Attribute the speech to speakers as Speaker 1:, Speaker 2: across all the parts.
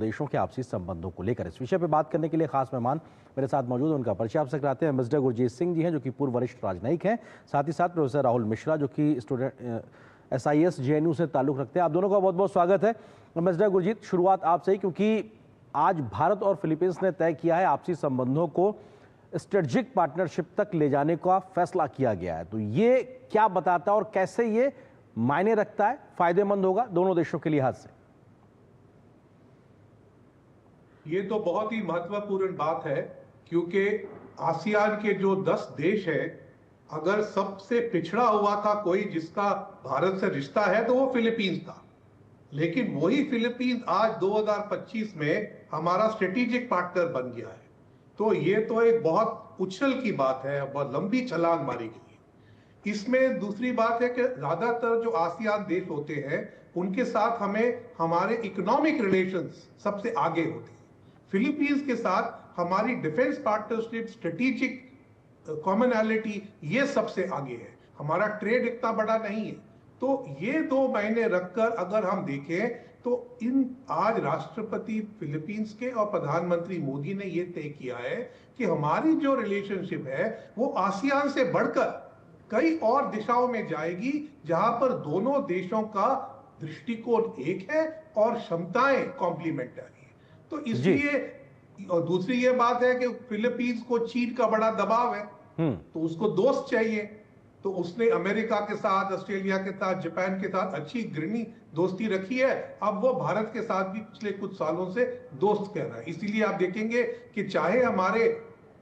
Speaker 1: देशों के आपसी संबंधों को लेकर इस विषय पर बात करने के लिए खास मेहमान मेरे साथ मौजूद हैं। उनका परिचय आपसे कराते हैं। मिस्टर गुरजीत सिंह जी हैं, जो कि पूर्व वरिष्ठ राजनयिक हैं। साथ ही साथ प्रोफेसर राहुल मिश्रा, जो कि स्टूडेंट SIS JNU से ताल्लुक रखते हैं। आप दोनों का बहुत बहुत स्वागत है। मिस्टर गुरजीत, शुरुआत आपसे ही, क्योंकि आज भारत और फिलीपींस ने तय किया है आपसी संबंधों को स्ट्रेटेजिक पार्टनरशिप तक ले जाने का फैसला किया गया है। तो ये क्या बताता है और कैसे ये मायने रखता है, फायदेमंद होगा दोनों देशों के लिहाज से?
Speaker 2: ये तो बहुत ही महत्वपूर्ण बात है, क्योंकि आसियान के जो 10 देश हैं, अगर सबसे पिछड़ा हुआ था कोई जिसका भारत से रिश्ता है तो वो फिलीपींस था। लेकिन वही फिलीपींस आज 2025 में हमारा स्ट्रेटेजिक पार्टनर बन गया है। तो ये तो एक बहुत उछल की बात है, बहुत लंबी छलांग मारी गई है। इसमें दूसरी बात है कि ज्यादातर जो आसियान देश होते हैं उनके साथ हमें हमारे इकोनॉमिक रिलेशंस सबसे आगे होते हैं। फिलीपींस के साथ हमारी डिफेंस पार्टनरशिप, स्ट्रेटेजिक कॉमनैलिटी, ये सबसे आगे है। हमारा ट्रेड इतना बड़ा नहीं है। तो ये दो मायने रखकर अगर हम देखें तो आज राष्ट्रपति फिलीपींस के और प्रधानमंत्री मोदी ने यह तय किया है कि हमारी जो रिलेशनशिप है वो आसियान से बढ़कर कई और दिशाओं में जाएगी, जहां पर दोनों देशों का दृष्टिकोण एक है और क्षमताएं कॉम्प्लीमेंटरी है। तो इसलिए, और दूसरी ये बात है कि फिलीपींस को चीन का बड़ा दबाव है, तो उसको दोस्त चाहिए। तो उसने अमेरिका के साथ, ऑस्ट्रेलिया के साथ, जापान के साथ अच्छी घृणी दोस्ती रखी है। अब वो भारत के साथ भी पिछले कुछ सालों से दोस्त कह रहा है। इसीलिए आप देखेंगे कि चाहे हमारे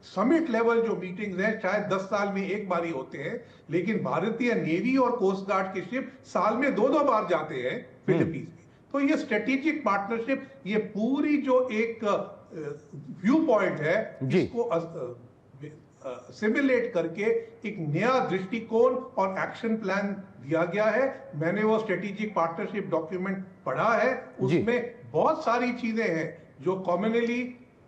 Speaker 2: समिट लेवल जो मीटिंग्स हैं शायद 10 साल में एक बार ही होते हैं, लेकिन भारतीय नेवी और कोस्ट गार्ड के शिप साल में 2-2 बार जाते हैं फिलीपींस में। तो ये स्ट्रेटेजिक पार्टनरशिप, ये पूरी जो एक व्यू पॉइंट है, इसको सिमुलेट करके एक नया दृष्टिकोण और एक्शन प्लान दिया गया है। मैंने वो स्ट्रेटेजिक पार्टनरशिप डॉक्यूमेंट पढ़ा है। उसमें बहुत सारी चीजें हैं जो कॉमनली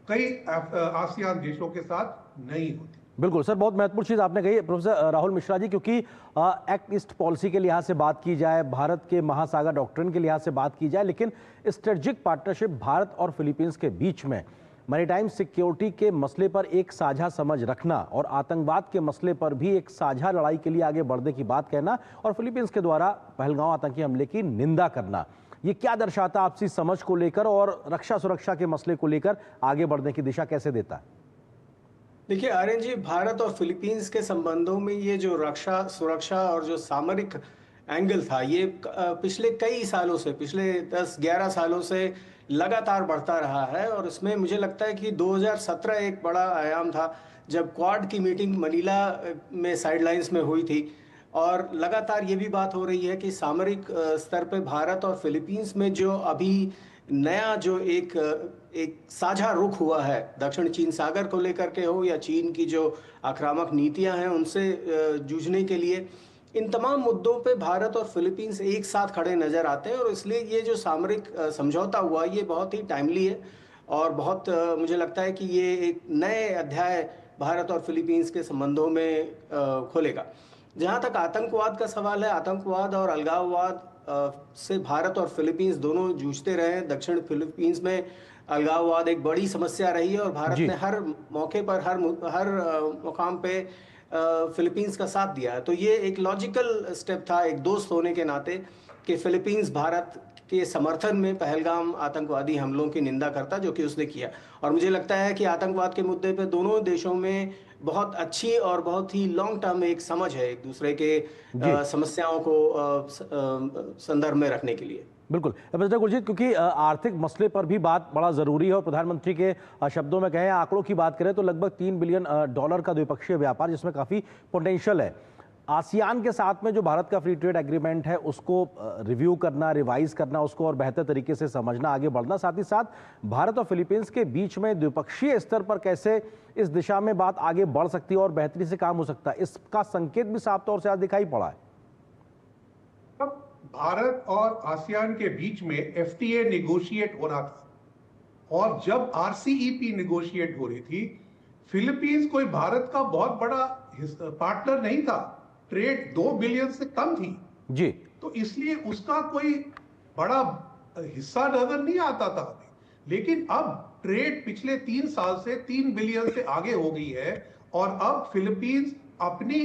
Speaker 2: कई आसियान देशों के साथ नहीं होती।
Speaker 1: बिल्कुल सर, बहुत महत्वपूर्ण चीज आपने कही प्रोफेसर राहुल मिश्रा जी, क्योंकि एक्ट ईस्ट पॉलिसी के लिहाज से बात की जाए, भारत के महासागर डॉक्ट्रिन के लिहाज से बात की जाए, लेकिन स्ट्रेटेजिक पार्टनरशिप भारत और फिलीपींस के बीच में मैरीटाइम सिक्योरिटी के मसले पर एक साझा समझ रखना और आतंकवाद के मसले पर भी एक साझा लड़ाई के लिए आगे बढ़ने की बात कहना और फिलीपींस के द्वारा पहलगांव आतंकी हमले की निंदा करना, ये क्या दर्शाता आपसी समझ को लेकर और रक्षा सुरक्षा के मसले को लेकर आगे बढ़ने की दिशा कैसे देता है?
Speaker 3: देखिए आर्यन जी, भारत और फिलीपींस के संबंधों में ये जो रक्षा सुरक्षा और जो सामरिक एंगल था, ये पिछले कई सालों से, पिछले 10-11 सालों से लगातार बढ़ता रहा है। और इसमें मुझे लगता है कि 2017 एक बड़ा आयाम था, जब क्वाड की मीटिंग मनीला में साइडलाइंस में हुई थी। और लगातार ये भी बात हो रही है कि सामरिक स्तर पे भारत और फिलीपींस में जो अभी नया जो एक साझा रुख हुआ है, दक्षिण चीन सागर को लेकर के हो या चीन की जो आक्रामक नीतियां हैं उनसे जूझने के लिए, इन तमाम मुद्दों पे भारत और फिलीपींस एक साथ खड़े नजर आते हैं। और इसलिए ये जो सामरिक समझौता हुआ, ये बहुत ही टाइमली है और बहुत मुझे लगता है कि ये एक नए अध्याय भारत और फिलीपींस के संबंधों में खोलेगा। जहाँ तक आतंकवाद का सवाल है, आतंकवाद और अलगाववाद से भारत और फिलीपींस दोनों जूझते रहे हैं। दक्षिण फिलीपींस में अलगाववाद एक बड़ी समस्या रही है और भारत ने हर मौके पर, हर मुकाम पे फिलीपींस का साथ दिया है। तो ये एक लॉजिकल स्टेप था एक दोस्त होने के नाते कि फिलीपींस भारत के समर्थन में पहलगाम आतंकवादी हमलों की निंदा करता, जो कि उसने किया। और मुझे लगता है कि आतंकवाद के मुद्दे पे दोनों देशों में बहुत अच्छी और बहुत ही लॉन्ग टर्म एक समझ है एक दूसरे के समस्याओं को संदर्भ में रखने के लिए।
Speaker 1: बिल्कुल मिस्टर गुरजीत, क्योंकि आर्थिक मसले पर भी बात बड़ा जरूरी है और प्रधानमंत्री के शब्दों में कहें, आंकड़ों की बात करें तो लगभग $3 बिलियन का द्विपक्षीय व्यापार, जिसमें काफी पोटेंशियल है। आसियान के साथ में जो भारत का फ्री ट्रेड एग्रीमेंट है उसको रिव्यू करना, रिवाइज करना, उसको और बेहतर तरीके से समझना, आगे बढ़ना, साथ ही साथ भारत और फिलीपींस के बीच में द्विपक्षीय स्तर पर कैसे इस दिशा में बात आगे बढ़ सकती है और बेहतरी से काम हो सकता है, इसका संकेत भी साफ तौर से आज दिखाई पड़ा है।
Speaker 2: भारत और आसियान के बीच में FTA निगोशिएट हो रहा था और जब RCEP निगोशिएट हो रही थी, फिलीपींस कोई भारत का बहुत बड़ा पार्टनर नहीं था, ट्रेड 2 बिलियन से कम थी जी। तो इसलिए उसका कोई बड़ा हिस्सा नजर नहीं आता था। लेकिन अब ट्रेड पिछले 3 साल से 3 बिलियन से आगे हो गई है और अब फिलीपींस अपनी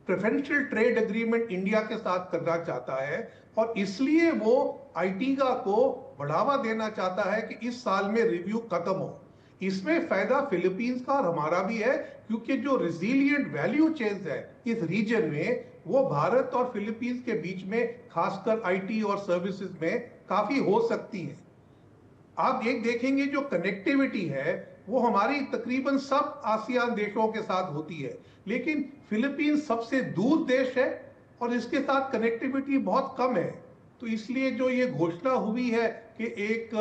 Speaker 2: प्रेफरेंशियल ट्रेड एग्रीमेंट इंडिया के साथ करना चाहता है और इसलिए वो आईटीगा को बढ़ावा देना चाहता है कि इस साल में रिव्यू खत्म हो। इसमें फायदा फिलीपींस का और हमारा भी है क्योंकि जो रिजिलियंट वैल्यू चेन्स है इस रीजन में वो भारत और फिलीपींस के बीच में खासकर आईटी और सर्विसेज में काफी हो सकती है। आप एक देखेंगे जो कनेक्टिविटी है वो हमारी तकरीबन सब आसियान देशों के साथ होती है, लेकिन फिलीपींस सबसे दूर देश है और इसके साथ कनेक्टिविटी बहुत कम है। तो इसलिए जो ये घोषणा हुई है कि एक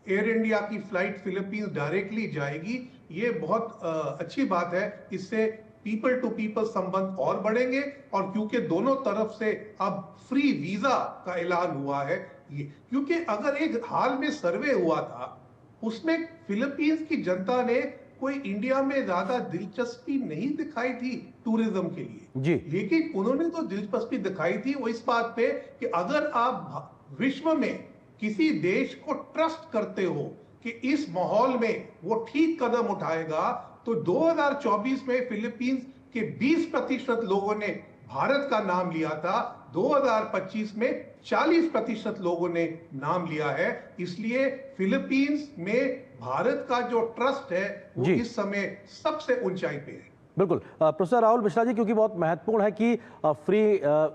Speaker 2: एयर इंडिया की फ्लाइट फिलीपींस डायरेक्टली जाएगी, ये बहुत अच्छी बात है। इससे पीपल टू पीपल संबंध और बढ़ेंगे और क्योंकि दोनों तरफ से अब फ्री वीजा का ऐलान हुआ है, ये क्योंकि अगर एक हाल में सर्वे हुआ था उसमें फिलीपींस की जनता ने कोई इंडिया में ज्यादा दिलचस्पी नहीं दिखाई थी टूरिज्म के लिए
Speaker 1: जी,
Speaker 2: लेकिन उन्होंने तो दिलचस्पी दिखाई थी वो इस बात पे कि अगर आप विश्व में किसी देश को ट्रस्ट करते हो कि इस माहौल में वो ठीक कदम उठाएगा, तो 2024 में फिलीपींस के 20% लोगों ने भारत का नाम लिया था, 2025 में 40% लोगों ने नाम लिया है। इसलिए फिलीपींस में भारत का जो ट्रस्ट है वो इस समय सबसे ऊंचाई पे है।
Speaker 1: बिल्कुल। प्रोफेसर राहुल मिश्रा जी, क्योंकि बहुत महत्वपूर्ण है कि फ्री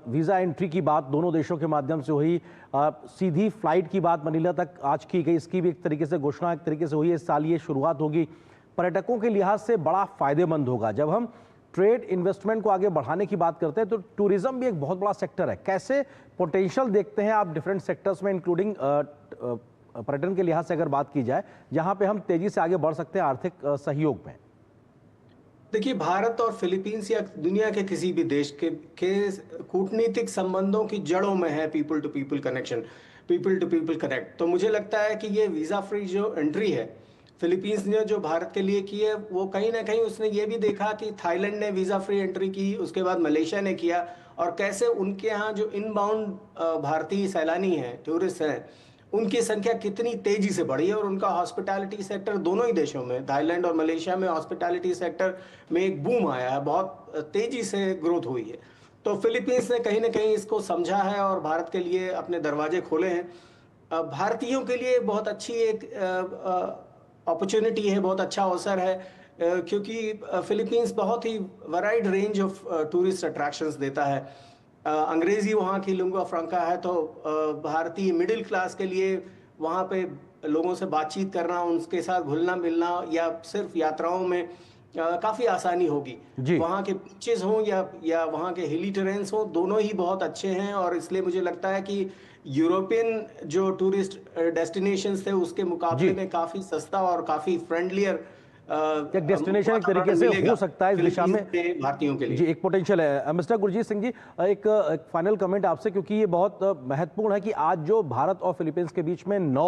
Speaker 1: वीज़ा एंट्री की बात दोनों देशों के माध्यम से हुई, सीधी फ्लाइट की बात मनीला तक आज की गई, इसकी भी एक तरीके से घोषणा एक तरीके से हुई है। इस साल ये शुरुआत होगी, पर्यटकों के लिहाज से बड़ा फायदेमंद होगा। जब हम ट्रेड इन्वेस्टमेंट को आगे बढ़ाने की बात करते हैं तो टूरिज्म भी एक बहुत बड़ा सेक्टर है। कैसे पोटेंशियल देखते हैं आप डिफरेंट सेक्टर्स में, इंक्लूडिंग पर्यटन के लिहाज से अगर बात की जाए, जहां पे हम तेजी से आगे बढ़ सकते हैं आर्थिक सहयोग में?
Speaker 3: देखिए, भारत और फिलीपींस या दुनिया के किसी भी देश के कूटनीतिक संबंधों की जड़ों में है people to people connection, people to people connect. तो मुझे लगता है कि ये वीज़ा फ्री जो एंट्री है फिलीपींस ने जो भारत के लिए की है, वो कहीं ना कहीं उसने ये भी देखा कि थाईलैंड ने वीज़ा फ्री एंट्री की, उसके बाद मलेशिया ने किया, और कैसे उनके यहाँ जो इनबाउंड भारतीय सैलानी हैं, टूरिस्ट हैं, उनकी संख्या कितनी तेजी से बढ़ी है। और उनका हॉस्पिटैलिटी सेक्टर दोनों ही देशों में, थाईलैंड और मलेशिया में, हॉस्पिटैलिटी सेक्टर में एक बूम आया है, बहुत तेजी से ग्रोथ हुई है। तो फिलीपींस ने कहीं ना कहीं इसको समझा है और भारत के लिए अपने दरवाजे खोले हैं। भारतीयों के लिए बहुत अच्छी एक अपॉर्चुनिटी है, बहुत अच्छा अवसर है, क्योंकि फिलीपींस बहुत ही वैराइड रेंज ऑफ टूरिस्ट अट्रैक्शंस देता है। अंग्रेजी वहाँ की लिंगुआ फ्रैंका है, तो भारतीय मिडिल क्लास के लिए वहाँ पे लोगों से बातचीत करना, उनके साथ घुलना मिलना या सिर्फ यात्राओं में काफ़ी आसानी होगी। वहाँ के बीचेस हों या वहाँ के हिली टेरेन्स हों, दोनों ही बहुत अच्छे हैं। और इसलिए मुझे लगता है कि यूरोपियन जो टूरिस्ट डेस्टिनेशंस थे उसके मुकाबले में काफ़ी सस्ता और काफ़ी फ्रेंडलियर
Speaker 1: एक डेस्टिनेशन एक तरीके से हो सकता है इस दिशा में
Speaker 3: भारतीयों के लिए।
Speaker 1: जी, एक पोटेंशियल है। मिस्टर गुरजीत सिंह जी, एक फाइनल कमेंट आपसे, क्योंकि ये बहुत महत्वपूर्ण है कि आज जो भारत और फिलीपींस के बीच में 9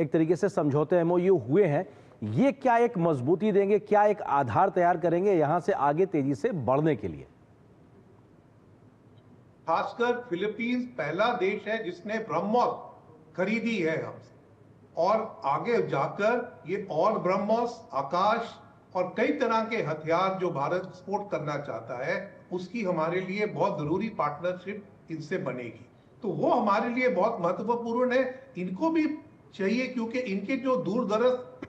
Speaker 1: एक तरीके से समझौते एमओयू हुए हैं, ये क्या एक मजबूती देंगे, क्या एक आधार तैयार करेंगे यहां से आगे तेजी से बढ़ने के लिए?
Speaker 2: खासकर फिलीपींस पहला देश है जिसने ब्रह्मोस खरीदी है हमसे, और आगे जाकर ये और ब्रह्मोस, आकाश और कई तरह के हथियार जो भारत एक्सपोर्ट करना चाहता है, उसकी हमारे लिए बहुत जरूरी पार्टनरशिप इनसे बनेगी। तो वो हमारे लिए बहुत महत्वपूर्ण है। इनको भी चाहिए क्योंकि इनके जो दूर दराज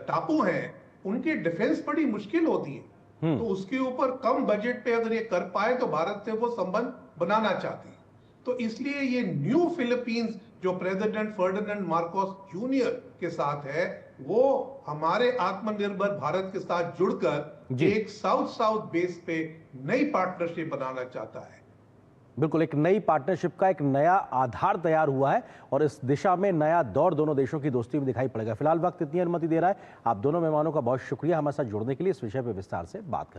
Speaker 2: टापू हैं उनके डिफेंस बड़ी मुश्किल होती है, तो उसके ऊपर कम बजट पे अगर ये कर पाए तो भारत से वो संबंध बनाना चाहते हैं। तो इसलिए ये न्यू फिलीपींस जो प्रेसिडेंट फर्डिनेंड मार्कोस जूनियर के साथ है, वो हमारे आत्मनिर्भर भारत के साथ जुड़कर एक साउथ साउथ बेस पे नई पार्टनरशिप बनाना चाहता है।
Speaker 1: बिल्कुल, एक नई पार्टनरशिप का एक नया आधार तैयार हुआ है और इस दिशा में नया दौर दोनों देशों की दोस्ती में दिखाई पड़ेगा। फिलहाल वक्त इतनी अनुमति दे रहा है। आप दोनों मेहमानों का बहुत शुक्रिया हमारे साथ जुड़ने के लिए, इस विषय पर विस्तार से बात करने